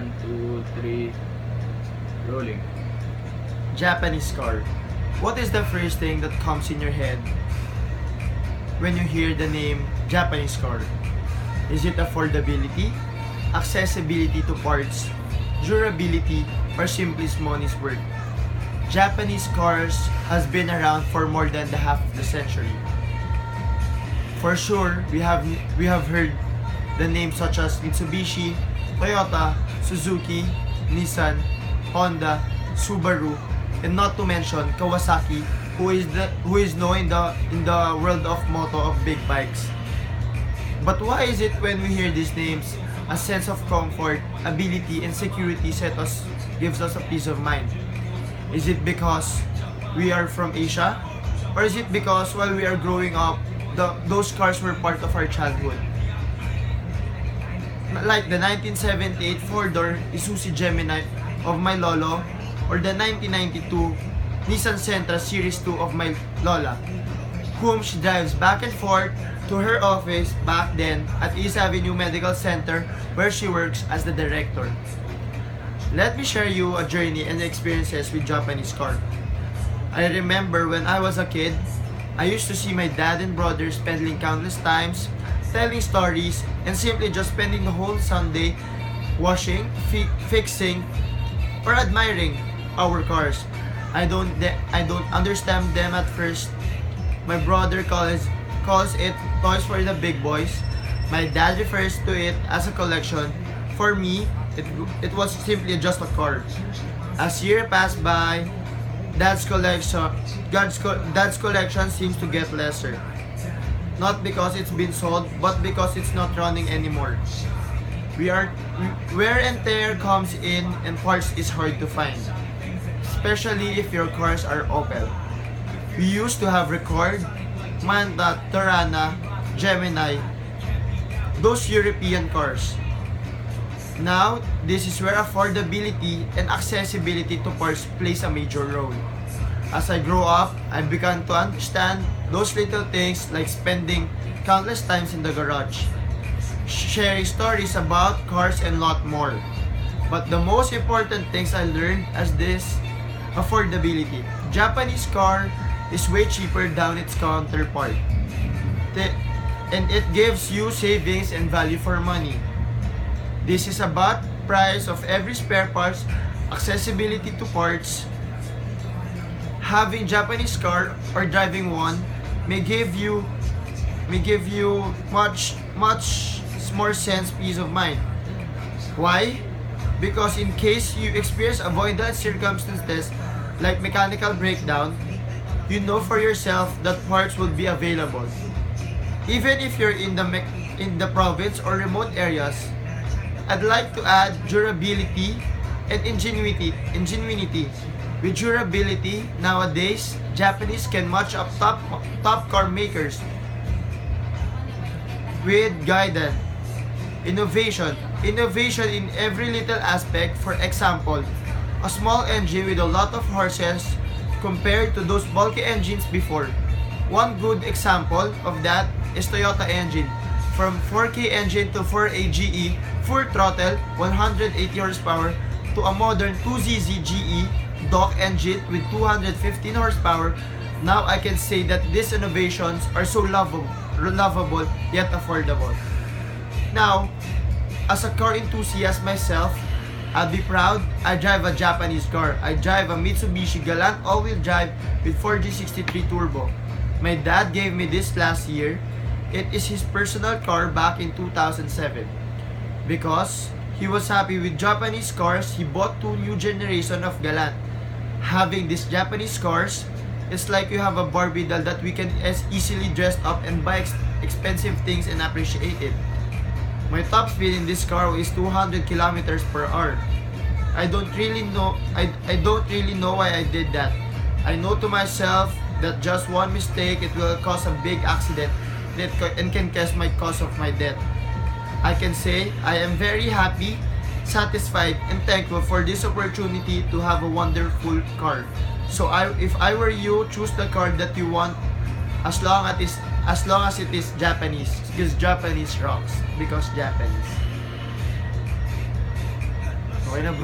One, two, three, rolling. Japanese car. What is the first thing that comes in your head when you hear the name Japanese car? Is it affordability, accessibility to parts, durability, or simply money's worth? Japanese cars has been around for more than the half of the century. For sure, we have heard the names such as Mitsubishi, Toyota, Suzuki, Nissan, Honda, Subaru, and not to mention Kawasaki, who is known in the world of moto of big bikes. But why is it when we hear these names, a sense of comfort, ability, and security gives us a peace of mind? Is it because we are from Asia? Or is it because while we are growing up, those cars were part of our childhood? Like the 1978 four-door Isuzu Gemini of my lolo, or the 1992 Nissan Sentra Series 2 of my lola, whom she drives back and forth to her office back then at East Avenue Medical Center, where she works as the director. Let me share you a journey and experiences with Japanese car. I remember when I was a kid, I used to see my dad and brother spending countless times telling stories and simply just spending the whole Sunday washing, fixing, or admiring our cars. I don't understand them at first. My brother calls it toys for the big boys. My dad refers to it as a collection. For me, it was simply just a car. As year passed by, Dad's collection seems to get lesser. Not because it's been sold, but because it's not running anymore. Wear and tear comes in and parts is hard to find, especially if your cars are Opel. We used to have Record, Manta, Torana, Gemini, those European cars. Now, this is where affordability and accessibility to parts plays a major role. As I grow up, I began to understand those little things like spending countless times in the garage, sharing stories about cars and lot more. But the most important things I learned as this affordability. Japanese car is way cheaper than its counterpart. And it gives you savings and value for money. This is about price of every spare parts, accessibility to parts. Having Japanese car or driving one may give you much more sense peace of mind. Why? Because in case you experience avoidance circumstances like mechanical breakdown, you know for yourself that parts will be available. Even if you're in the province or remote areas, I'd like to add durability and ingenuity. With durability, nowadays, Japanese can match up top car makers. With guidance, innovation in every little aspect. For example, a small engine with a lot of horses compared to those bulky engines before. One good example of that is Toyota engine. From 4K engine to 4AGE, full throttle, 180 horsepower, to a modern 2ZZ GE dock engine with 215 horsepower. Now I can say that these innovations are so lovable yet affordable. Now, as a car enthusiast myself, I'll be proud I drive a Japanese car. I drive a Mitsubishi Galant all-wheel drive with 4G63 turbo. My dad gave me this last year. It is his personal car back in 2007. Because he was happy with Japanese cars, he bought two new generation of Galant. Having these Japanese cars, it's like you have a Barbie doll that we can easily dress up and buy expensive things and appreciate it. My top speed in this car is 200 kilometers per hour. I don't really know why I did that. I know to myself that just one mistake it will cause a big accident and can cause of my death. I can say I am very happy, satisfied, and thankful for this opportunity to have a wonderful car. So if I were you, choose the car that you want as long as it is Japanese, because Japanese rocks, because Japanese. Okay na bro.